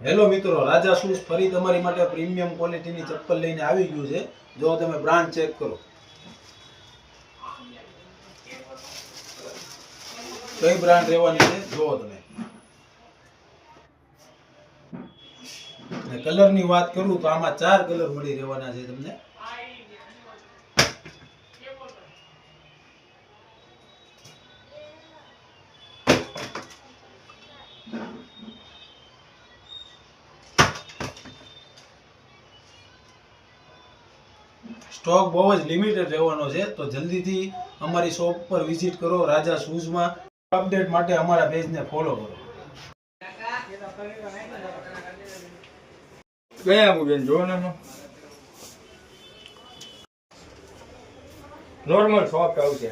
Hello મિત્રો, રાજા shoes ફરી તમારી માટે પ્રીમિયમ ક્વોલિટીની ચપ્પલ લઈને આવી ગયું છે। જો તમે બ્રાન્ડ ચેક કરો, કઈ બ્રાન્ડ રહેવાની છે જો તમે। અને કલરની વાત કરું તો આમાં 4 કલર મળી રહેવાના છે તમને। સ્ટોક બહુ જ લિમિટેડ રહેવાનો છે, તો જલ્દીથી અમારી શોપ પર વિઝિટ કરો રાજા શૂઝમાં। અપડેટ માટે અમારા પેજને ફોલો કરો। ગયા મુજબ જો ને નોર્મલ સોફ્ટ આવશે।